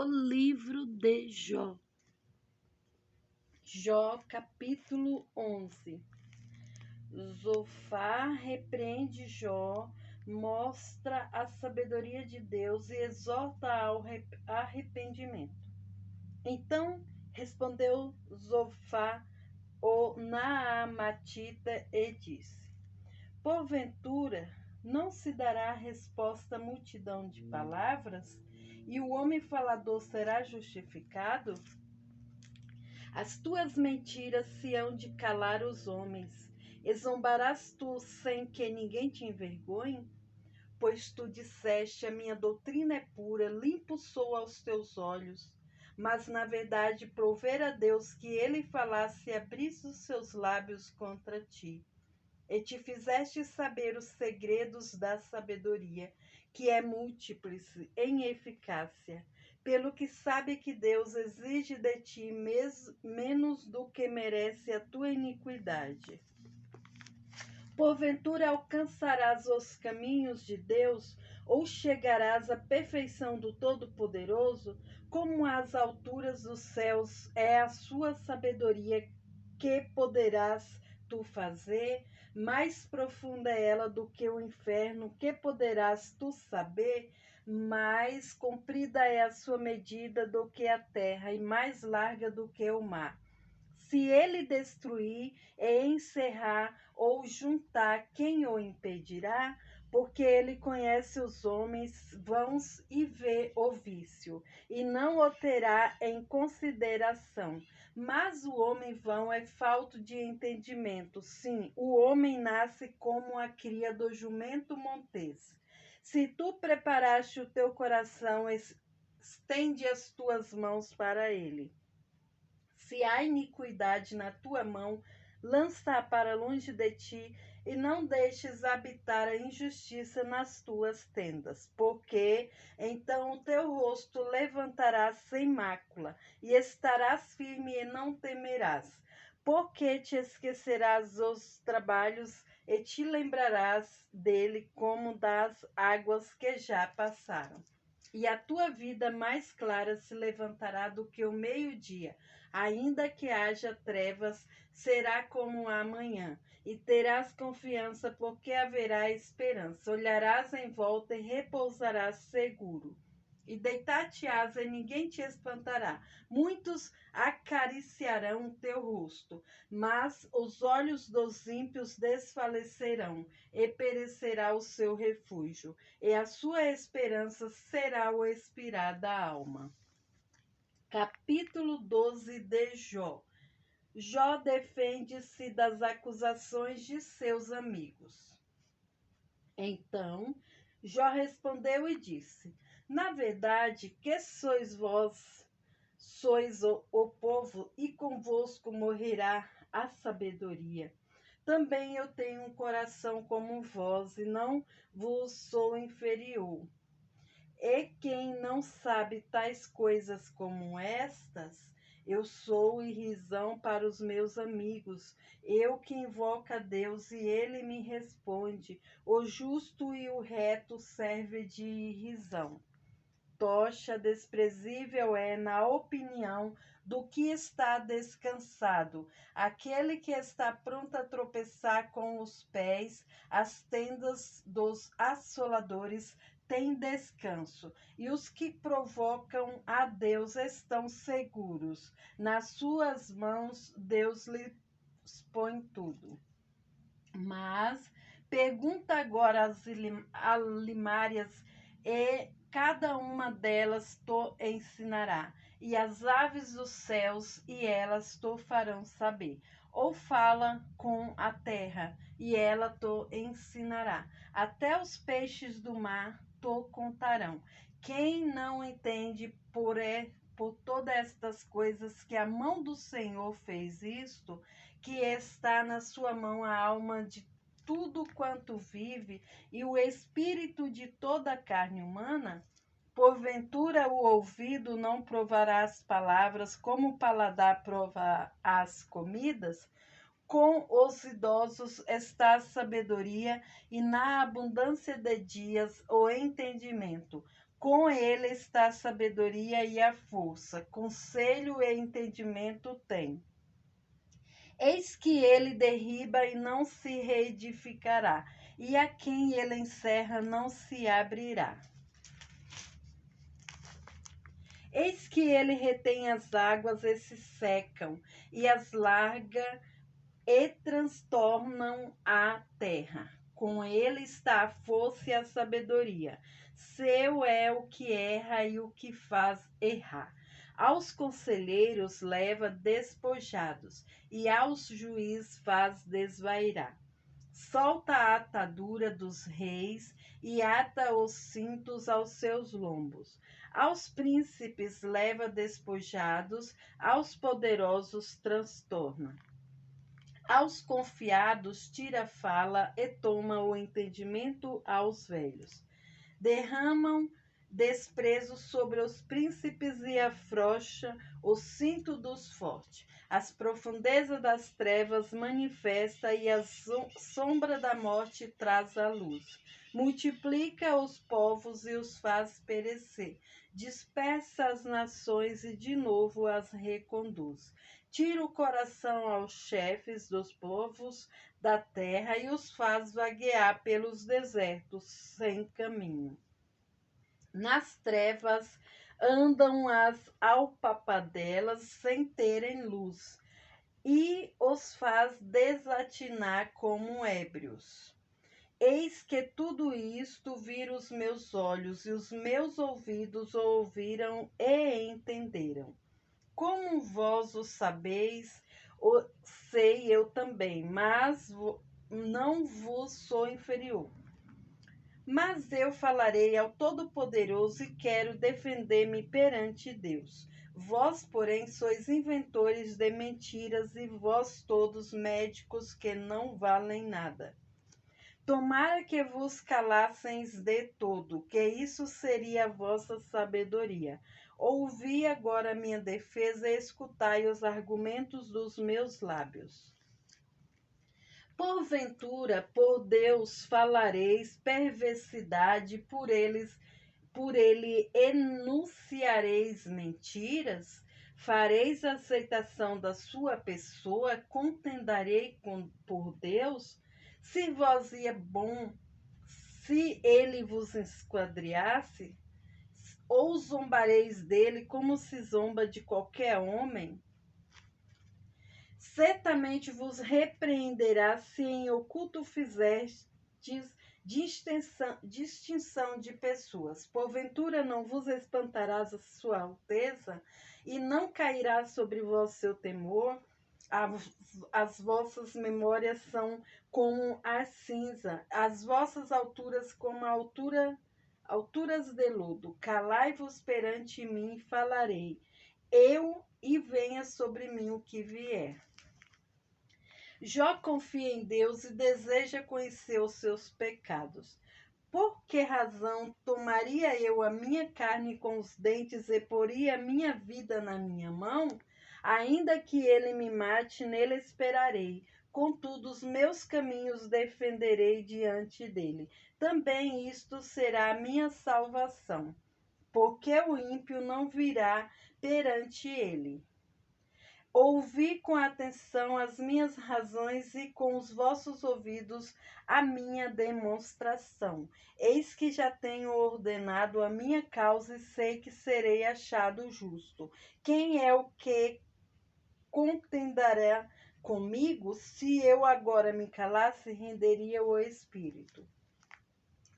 livro de Jó. Jó, capítulo 11. Zofar repreende Jó, mostra a sabedoria de Deus e exorta ao arrependimento. Então respondeu Zofar, o Naamatita, e disse: porventura não se dará resposta à multidão de palavras, e o homem falador será justificado? As tuas mentiras se hão de calar os homens, e zombarás tu sem que ninguém te envergonhe? Pois tu disseste: a minha doutrina é pura, limpo sou aos teus olhos. Mas, na verdade, provera a Deus que ele falasse e abrisse os seus lábios contra ti. E te fizeste saber os segredos da sabedoria, que é múltiplice em eficácia, pelo que sabe que Deus exige de ti menos do que merece a tua iniquidade. Porventura alcançarás os caminhos de Deus, ou chegarás à perfeição do Todo-Poderoso? Como as alturas dos céus é a sua sabedoria, que poderás tu fazer? Mais profunda é ela do que o inferno, que poderás tu saber? Mais comprida é a sua medida do que a terra, e mais larga do que o mar. Se ele destruir e encerrar ou juntar, quem o impedirá? Porque ele conhece os homens vãos e vê o vício, e não o terá em consideração. Mas o homem vão é falto de entendimento. Sim, o homem nasce como a cria do jumento montês. Se tu preparaste o teu coração, estende as tuas mãos para ele. Se há iniquidade na tua mão, lança-a para longe de ti, e não deixes habitar a injustiça nas tuas tendas, porque então o teu rosto levantarás sem mácula, e estarás firme e não temerás. Porque te esquecerás dos trabalhos e te lembrarás dele como das águas que já passaram. E a tua vida mais clara se levantará do que o meio-dia. Ainda que haja trevas, será como a manhã, e terás confiança, porque haverá esperança. Olharás em volta e repousarás seguro. E deitar-te-ás e ninguém te espantará. Muitos acariciarão o teu rosto, mas os olhos dos ímpios desfalecerão, e perecerá o seu refúgio, e a sua esperança será o expirar da alma. Capítulo 12 de Jó. Jó defende-se das acusações de seus amigos. Então, Jó respondeu e disse: na verdade, que sois vós? Sois o povo, e convosco morrerá a sabedoria. Também eu tenho um coração como vós, e não vos sou inferior. E quem não sabe tais coisas como estas? Eu sou irrisão para os meus amigos, eu que invoco a Deus e ele me responde. O justo e o reto serve de irrisão. Tocha desprezível é na opinião do que está descansado. Aquele que está pronto a tropeçar com os pés, as tendas dos assoladores têm descanso, e os que provocam a Deus estão seguros. Nas suas mãos Deus lhes põe tudo. Mas pergunta agora às alimárias, e cada uma delas te ensinará, e as aves dos céus, e elas te farão saber. Ou fala com a terra, e ela te ensinará. Até os peixes do mar te contarão. Quem não entende por todas estas coisas que a mão do Senhor fez isto, que está na sua mão a alma de tudo quanto vive e o espírito de toda a carne humana? Porventura o ouvido não provará as palavras, como o paladar prova as comidas? Com os idosos está a sabedoria, e na abundância de dias o entendimento. Com ele está a sabedoria e a força, conselho e entendimento tem. Eis que ele derriba e não se reedificará, e a quem ele encerra não se abrirá. Eis que ele retém as águas e se secam, e as larga e transtornam a terra. Com ele está a força e a sabedoria. Seu é o que erra e o que faz errar. Aos conselheiros leva despojados, e aos juízes faz desvairar. Solta a atadura dos reis e ata os cintos aos seus lombos. Aos príncipes leva despojados, aos poderosos transtorna. Aos confiados tira a fala e toma o entendimento aos velhos. Derramam desprezo sobre os príncipes e afrouxa o cinto dos fortes. As profundezas das trevas manifesta e a sombra da morte traz a luz. Multiplica os povos e os faz perecer. Dispersa as nações e de novo as reconduz. Tira o coração aos chefes dos povos da terra e os faz vaguear pelos desertos sem caminho. Nas trevas andam as alpapadelas sem terem luz, e os faz desatinar como ébrios. Eis que tudo isto vira os meus olhos, e os meus ouvidos ouviram e entenderam. Como vós o sabeis, o sei eu também, mas não vos sou inferior. Mas eu falarei ao Todo-Poderoso e quero defender-me perante Deus. Vós, porém, sois inventores de mentiras e vós todos médicos que não valem nada. Tomara que vos calasseis de todo, que isso seria a vossa sabedoria. Ouvi agora a minha defesa e escutai os argumentos dos meus lábios. Porventura, por Deus falareis perversidade, por ele enunciareis mentiras? Fareis aceitação da sua pessoa? Contendarei por Deus? Se vos ia bom, se ele vos esquadriasse, ou zombareis dele como se zomba de qualquer homem? Certamente vos repreenderá se em oculto fizestes distinção de pessoas. Porventura não vos espantarás a sua alteza, e não cairá sobre vós seu temor? As vossas memórias são como a cinza, as vossas alturas como a alturas de lodo. Calai-vos perante mim, falarei, eu, e venha sobre mim o que vier. Jó confia em Deus e deseja conhecer os seus pecados. Por que razão tomaria eu a minha carne com os dentes e poria a minha vida na minha mão? Ainda que ele me mate, nele esperarei. Contudo, os meus caminhos defenderei diante dele. Também isto será a minha salvação, porque o ímpio não virá perante ele. Ouvi com atenção as minhas razões e com os vossos ouvidos a minha demonstração. Eis que já tenho ordenado a minha causa e sei que serei achado justo. Quem é o que contenderá comigo? Se eu agora me calasse, renderia o espírito.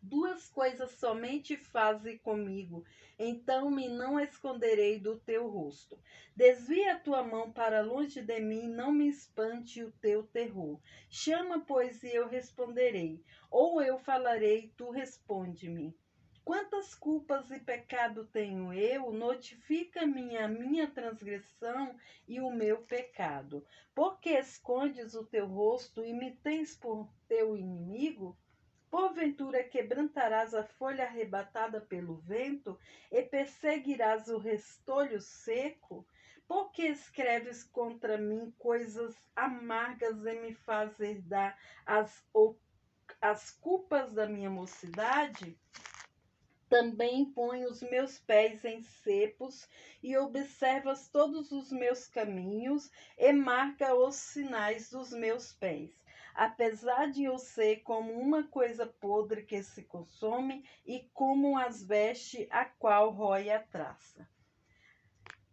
Duas coisas somente faze comigo, então me não esconderei do teu rosto. Desvia a tua mão para longe de mim, não me espante o teu terror. Chama, pois, e eu responderei, ou eu falarei, tu responde-me. Quantas culpas e pecado tenho eu? Notifica-me a minha transgressão e o meu pecado. Porque escondes o teu rosto e me tens por teu inimigo? Porventura quebrantarás a folha arrebatada pelo vento e perseguirás o restolho seco? Porque escreves contra mim coisas amargas e me fazes herdar as culpas da minha mocidade? Também põe os meus pés em cepos e observas todos os meus caminhos e marca os sinais dos meus pés. Apesar de eu ser como uma coisa podre que se consome e como as vestes a qual rói a traça.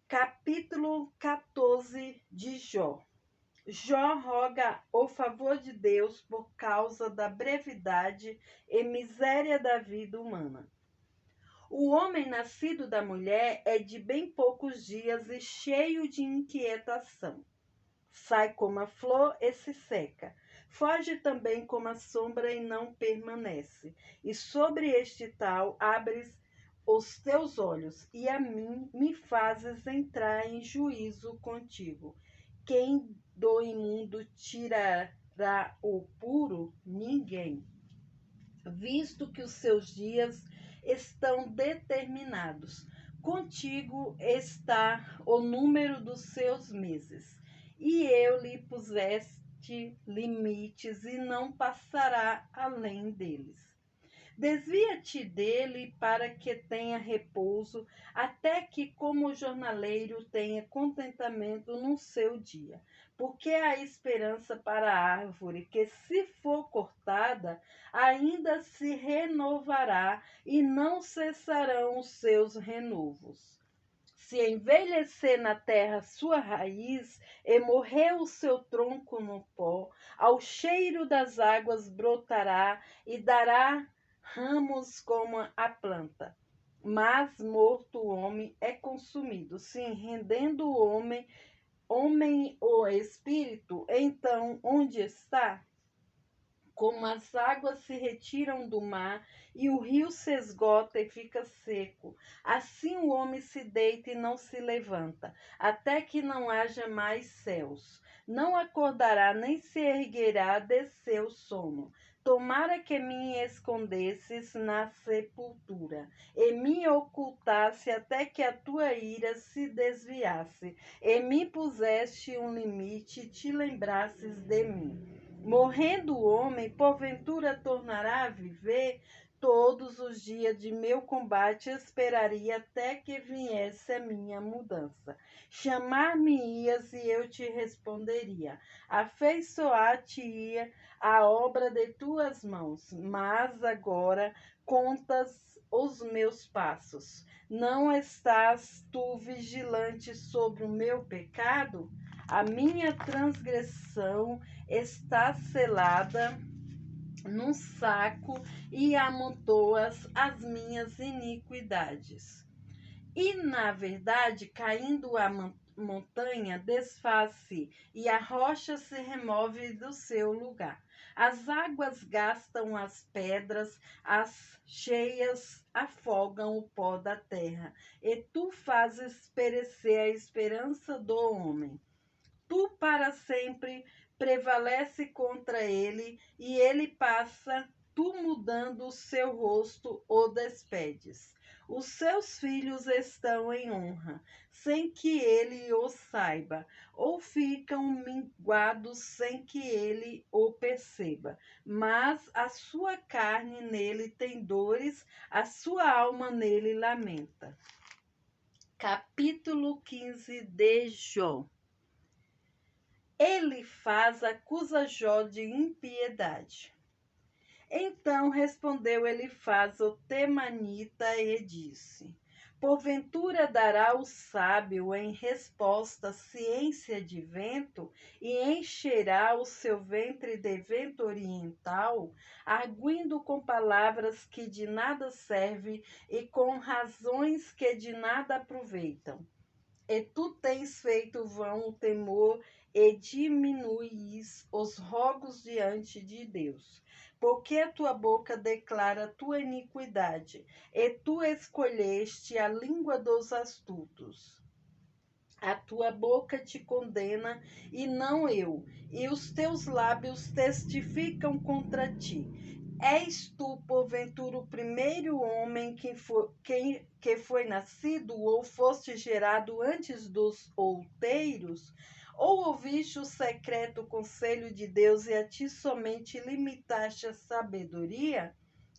Capítulo 14 de Jó. Jó roga o favor de Deus por causa da brevidade e miséria da vida humana. O homem nascido da mulher é de bem poucos dias e cheio de inquietação. Sai como a flor e se seca. Foge também como a sombra e não permanece. E sobre este tal abres os teus olhos, e a mim me fazes entrar em juízo contigo. Quem do imundo tirará o puro? Ninguém. Visto que os seus dias estão determinados, contigo está o número dos seus meses, e eu lhe puseste limites e não passará além deles. Desvia-te dele para que tenha repouso, até que, como jornaleiro, tenha contentamento no seu dia. Porque há esperança para a árvore, que, se for cortada, ainda se renovará e não cessarão os seus renovos. Se envelhecer na terra sua raiz e morrer o seu tronco no pó, ao cheiro das águas brotará e dará ramos como a planta. Mas morto o homem é consumido, sim, rendendo o homem o espírito, então onde está? Como as águas se retiram do mar e o rio se esgota e fica seco, assim o homem se deita e não se levanta, até que não haja mais céus. Não acordará nem se erguerá de seu sono. Tomara que me escondesses na sepultura, e me ocultasse até que a tua ira se desviasse, e me puseste um limite e te lembrasses de mim. Morrendo o homem, porventura tornará a viver? Todos os dias de meu combate esperaria até que viesse a minha mudança. Chamar-me-ias e eu te responderia. Afeiçoar-te-ia a obra de tuas mãos. Mas agora contas os meus passos. Não estás tu vigilante sobre o meu pecado? A minha transgressão está selada num saco e amontoas as minhas iniquidades. E, na verdade, caindo a montanha, desfaz-se e a rocha se remove do seu lugar. As águas gastam as pedras, as cheias afogam o pó da terra, e tu fazes perecer a esperança do homem. Tu para sempre prevalece contra ele, e ele passa, tu mudando o seu rosto o despedes. Os seus filhos estão em honra, sem que ele o saiba, ou ficam minguados sem que ele o perceba. Mas a sua carne nele tem dores, a sua alma nele lamenta. Capítulo 15 de Jó. Elifaz acusa Jó de impiedade. Então respondeu Elifaz o temanita e disse: Porventura dará o sábio em resposta ciência de vento e encherá o seu ventre de vento oriental, arguindo com palavras que de nada servem e com razões que de nada aproveitam. E tu tens feito vão o temor e diminuís os rogos diante de Deus. Porque a tua boca declara a tua iniquidade, e tu escolheste a língua dos astutos. A tua boca te condena, e não eu, e os teus lábios testificam contra ti. És tu, porventura, o primeiro homem que foi nascido, ou foste gerado antes dos outeiros? Ou ouviste o secreto conselho de Deus e a ti somente limitaste a sabedoria?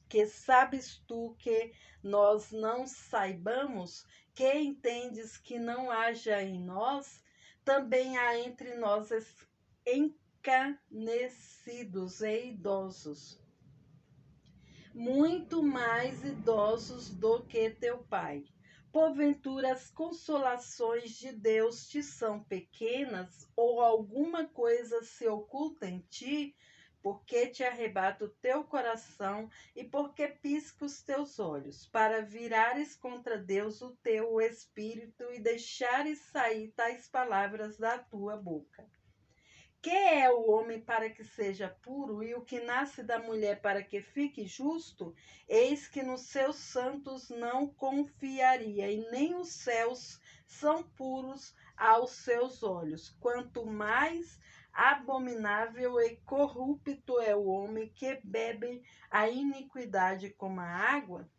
Que sabes tu que nós não saibamos? Que entendes que não haja em nós? Também há entre nós encanecidos e idosos, muito mais idosos do que teu pai. Porventura as consolações de Deus te são pequenas, ou alguma coisa se oculta em ti? Porque te arrebata o teu coração e porque pisca os teus olhos, para virares contra Deus o teu espírito e deixares sair tais palavras da tua boca. Que é o homem para que seja puro, e o que nasce da mulher para que fique justo? Eis que nos seus santos não confiaria, e nem os céus são puros aos seus olhos. Quanto mais abominável e corrupto é o homem que bebe a iniquidade como a água.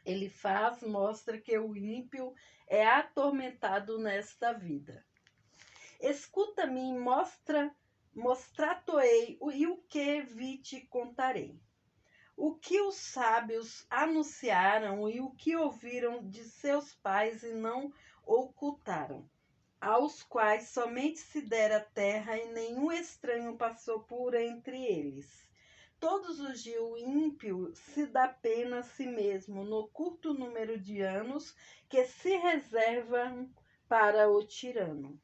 Ele mostra que o ímpio é atormentado nesta vida. Escuta-me e mostrar-te-ei e o que vi te contarei. O que os sábios anunciaram e o que ouviram de seus pais e não ocultaram, aos quais somente se dera terra e nenhum estranho passou por entre eles. Todos os dias o ímpio se dá pena a si mesmo no curto número de anos que se reservam para o tirano.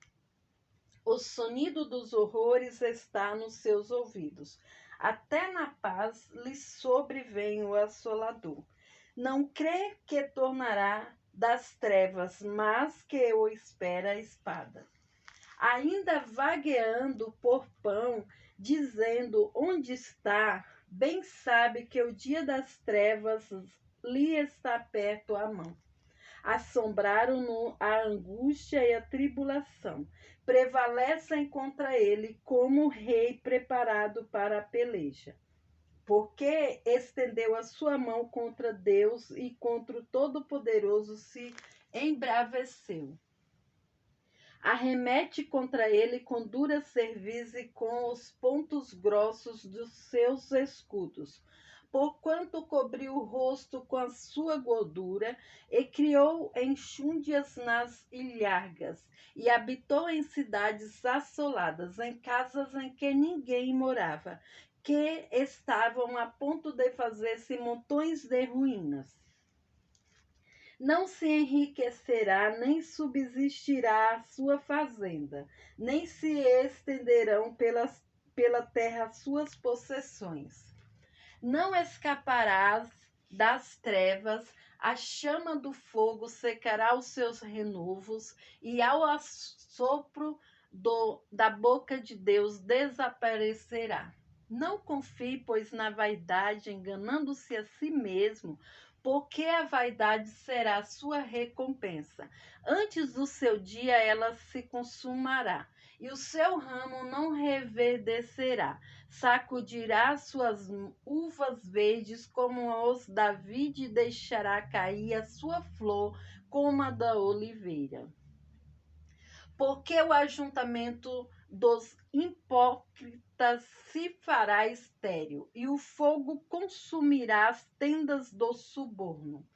O sonido dos horrores está nos seus ouvidos. Até na paz lhe sobrevém o assolador. Não crê que tornará das trevas, mas que o espera a espada. Ainda vagueando por pão, dizendo onde está, bem sabe que o dia das trevas lhe está perto à mão. Assombraram-no a angústia e a tribulação. Prevalecem contra ele como rei preparado para a peleja. Porque estendeu a sua mão contra Deus e contra o Todo-Poderoso se embraveceu. Arremete contra ele com dura cerviz e com os pontos grossos dos seus escudos. Porquanto cobriu o rosto com a sua gordura e criou enxúndias nas ilhargas, e habitou em cidades assoladas, em casas em que ninguém morava, que estavam a ponto de fazer-se montões de ruínas. Não se enriquecerá, nem subsistirá a sua fazenda, nem se estenderão pela terra as suas possessões. Não escaparás das trevas, a chama do fogo secará os seus renovos, e ao assopro da boca de Deus desaparecerá. Não confie, pois, na vaidade, enganando-se a si mesmo, porque a vaidade será a sua recompensa. Antes do seu dia ela se consumará, e o seu ramo não reverdecerá. Sacudirá suas uvas verdes como os da vide e deixará cair a sua flor como a da oliveira. Porque o ajuntamento dos hipócritas se fará estéril, e o fogo consumirá as tendas do suborno.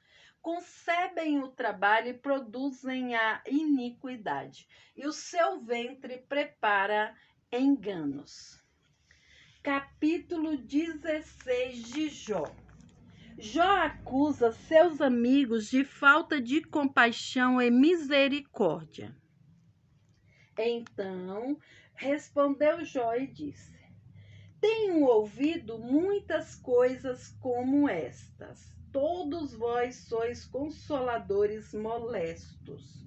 Concebem o trabalho e produzem a iniquidade, e o seu ventre prepara enganos. Capítulo 16 de Jó. Jó acusa seus amigos de falta de compaixão e misericórdia. Então respondeu Jó e disse: Tenho ouvido muitas coisas como estas. Todos vós sois consoladores molestos.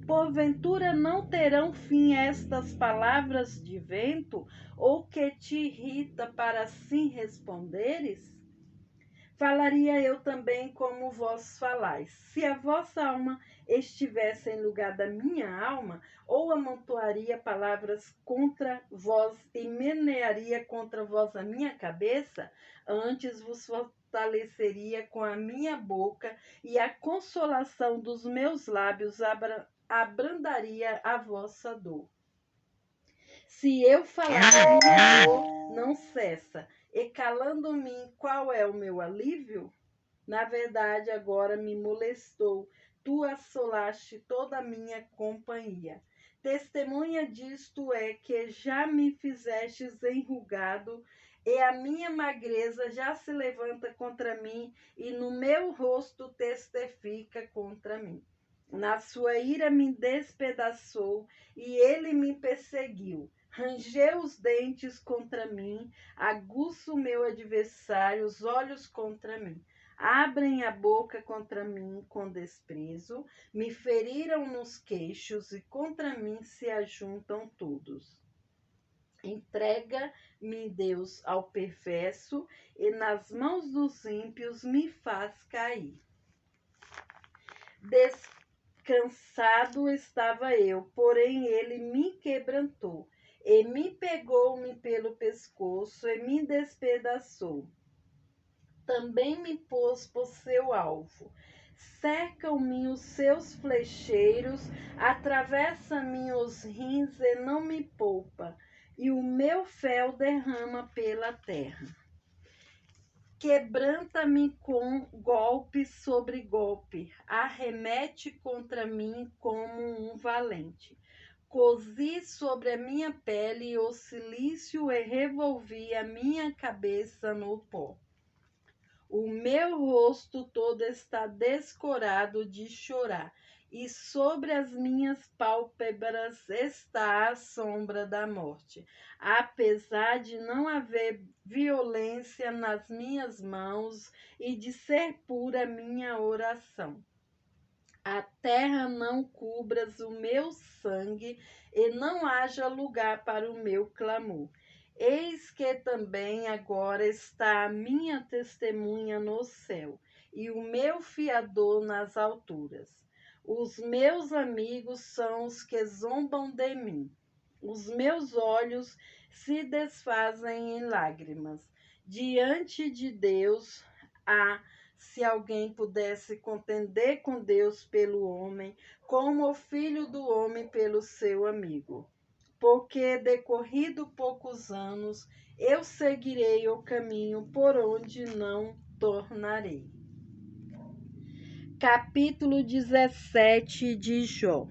Porventura não terão fim estas palavras de vento, ou que te irrita para assim responderes? Falaria eu também como vós falais. Se a vossa alma estivesse em lugar da minha alma, ou amontoaria palavras contra vós e menearia contra vós a minha cabeça, antes vos fortaleceria com a minha boca, e a consolação dos meus lábios abrandaria a vossa dor. Se eu falar, minha dor não cessa. e calando-me qual é o meu alívio? Na verdade, agora me molestou. Tu assolaste toda a minha companhia. Testemunha disto é que já me fizestes enrugado, e a minha magreza já se levanta contra mim, e no meu rosto testifica contra mim. Na sua ira me despedaçou, e ele me perseguiu. Rangeu os dentes contra mim, aguça o meu adversário, os olhos contra mim. Abrem a boca contra mim com desprezo, me feriram nos queixos e contra mim se ajuntam todos. Entrega-me, Deus, ao perverso, e nas mãos dos ímpios me faz cair. Descansado estava eu, porém ele me quebrantou, e me pegou-me pelo pescoço e me despedaçou. Também me pôs por seu alvo. Cercam-me os seus flecheiros, atravessa-me os rins e não me poupa, e o meu fel derrama pela terra. Quebranta-me com golpe sobre golpe, arremete contra mim como um valente. Cozi sobre a minha pele o cilício e revolvi a minha cabeça no pó. O meu rosto todo está descorado de chorar, e sobre as minhas pálpebras está a sombra da morte. Apesar de não haver violência nas minhas mãos e de ser pura minha oração. A terra não cubras o meu sangue, e não haja lugar para o meu clamor. Eis que também agora está a minha testemunha no céu, e o meu fiador nas alturas. Os meus amigos são os que zombam de mim. Os meus olhos se desfazem em lágrimas. Diante de Deus, se alguém pudesse contender com Deus pelo homem, como o filho do homem pelo seu amigo. Porque, decorrido poucos anos, eu seguirei o caminho por onde não tornarei. Capítulo 17 de Jó.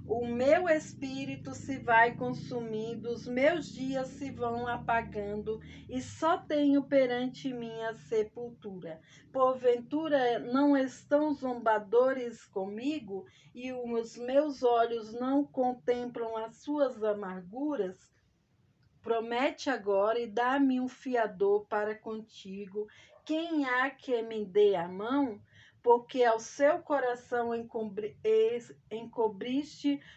O meu espírito se vai consumindo, os meus dias se vão apagando, e só tenho perante mim a sepultura. Porventura não estão zombadores comigo, e os meus olhos não contemplam as suas amarguras? Promete agora e dá-me um fiador para contigo. Quem há que me dê a mão? Porque ao seu coração encobriste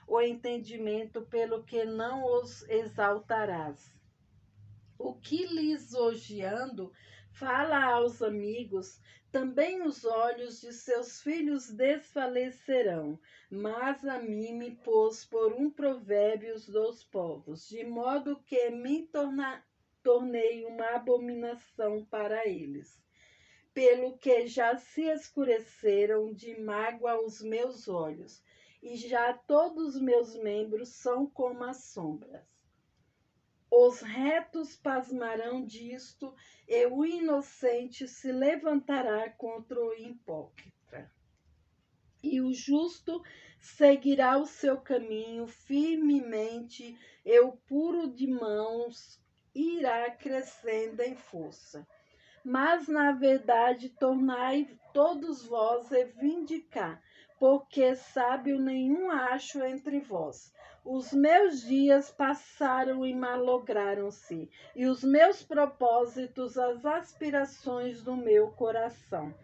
o entendimento, pelo que não os exaltarás. O que lisonjeando fala aos amigos, também os olhos de seus filhos desfalecerão, mas a mim me pôs por um provérbio dos povos, de modo que me tornei uma abominação para eles. Pelo que já se escureceram de mágoa os meus olhos, e já todos os meus membros são como as sombras. Os retos pasmarão disto, e o inocente se levantará contra o hipócrita. E o justo seguirá o seu caminho firmemente, e o puro de mãos irá crescendo em força. Mas, na verdade, tornai todos vós e vinde cá, porque sábio nenhum acho entre vós. Os meus dias passaram e malograram-se, e os meus propósitos, as aspirações do meu coração.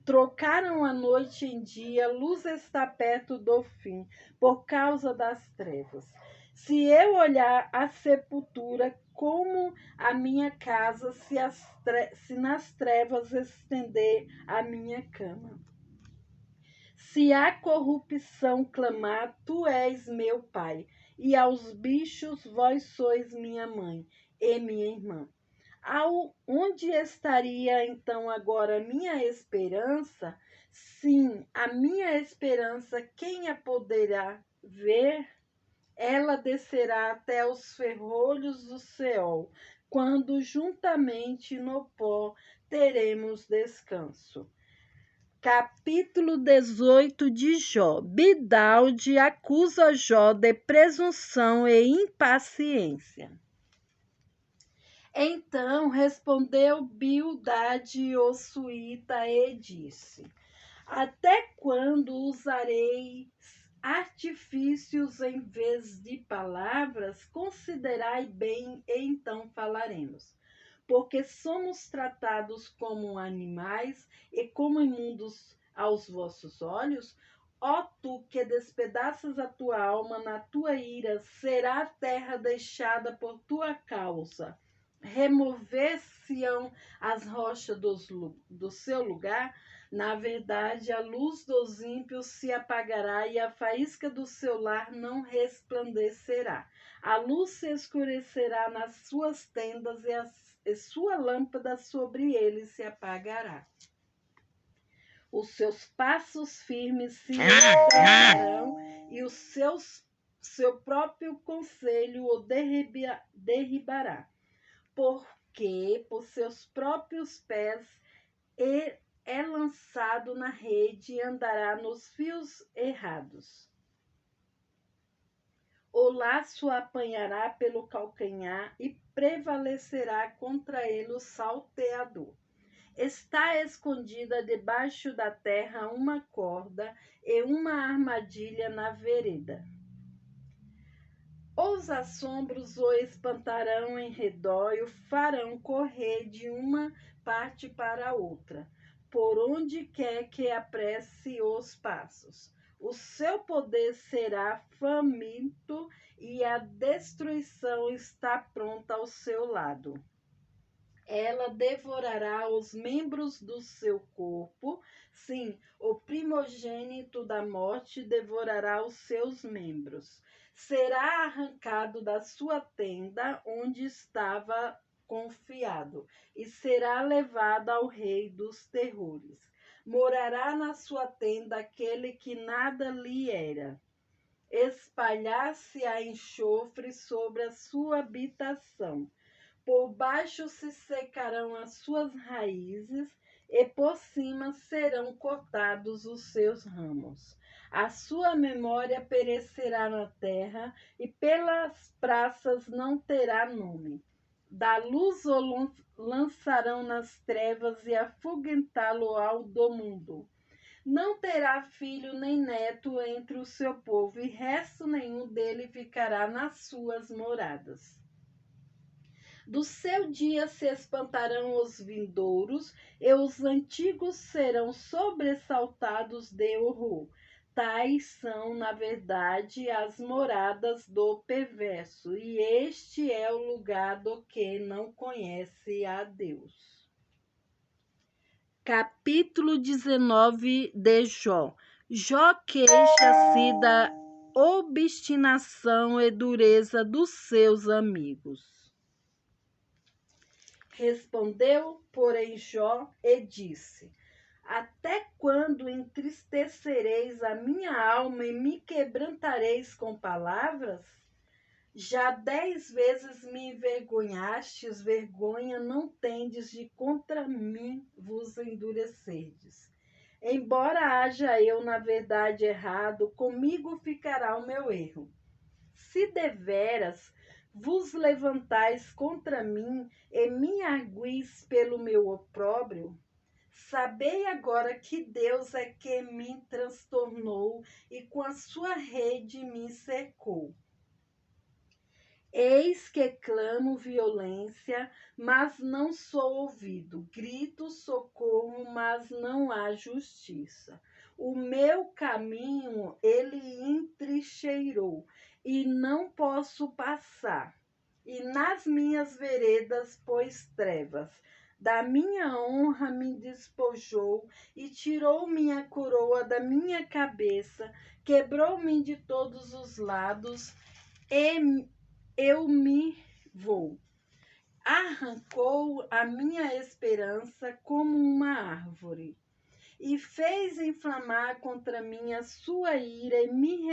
Trocaram a noite em dia, a luz está perto do fim, por causa das trevas. Se eu olhar a sepultura, como a minha casa, se nas trevas estender a minha cama. Se a corrupção clamar, tu és meu pai, e aos bichos vós sois minha mãe e minha irmã. Onde estaria então agora a minha esperança? Sim, a minha esperança, quem a poderá ver? Ela descerá até os ferrolhos do Seol, quando juntamente no pó teremos descanso. Capítulo 18 de Jó. Bildade acusa Jó de presunção e impaciência. Então respondeu Bildade o suíta e disse: Até quando usareis artifícios em vez de palavras? Considerai bem e então falaremos. Porque somos tratados como animais e como imundos aos vossos olhos? Ó tu que despedaças a tua alma na tua ira, será a terra deixada por tua causa. Remover-se-ão as rochas do seu lugar? Na verdade, a luz dos ímpios se apagará e a faísca do seu lar não resplandecerá. A luz se escurecerá nas suas tendas e sua lâmpada sobre eles se apagará. Os seus passos firmes se estreitarão e seu próprio conselho o derribará. Porque por seus próprios pés é lançado na rede e andará nos fios errados. O laço apanhará pelo calcanhar e prevalecerá contra ele o salteador. Está escondida debaixo da terra uma corda e uma armadilha na vereda. Os assombros o espantarão em redor e o farão correr de uma parte para a outra, por onde quer que apresse os passos. O seu poder será faminto e a destruição está pronta ao seu lado. Ela devorará os membros do seu corpo, sim, o primogênito da morte devorará os seus membros. Será arrancado da sua tenda onde estava confiado e será levado ao rei dos terrores. Morará na sua tenda aquele que nada lhe era. Espalhar-se-á enxofre sobre a sua habitação. Por baixo se secarão as suas raízes e por cima serão cortados os seus ramos. A sua memória perecerá na terra e pelas praças não terá nome. Da luz o lançarão nas trevas e afugentá-lo-á do mundo. Não terá filho nem neto entre o seu povo e resto nenhum dele ficará nas suas moradas. Do seu dia se espantarão os vindouros, e os antigos serão sobressaltados de horror. Tais são, na verdade, as moradas do perverso, e este é o lugar do que não conhece a Deus. Capítulo 19 de Jó. Jó queixa-se da obstinação e dureza dos seus amigos. Respondeu, porém, Jó e disse: Até quando entristecereis a minha alma e me quebrantareis com palavras? Já 10 vezes me envergonhastes, vergonha não tendes de contra mim vos endurecerdes. Embora haja eu, na verdade, errado, comigo ficará o meu erro. Se deveras vos levantais contra mim e me arguis pelo meu opróbrio, sabei agora que Deus é que me transtornou e com a sua rede me cercou. Eis que clamo violência, mas não sou ouvido. Grito socorro, mas não há justiça. O meu caminho ele entrincheirou e não posso passar. E nas minhas veredas pôs trevas. Da minha honra me despojou e tirou minha coroa da minha cabeça. Quebrou-me de todos os lados e eu me vou. Arrancou a minha esperança como uma árvore e fez inflamar contra mim a sua ira e me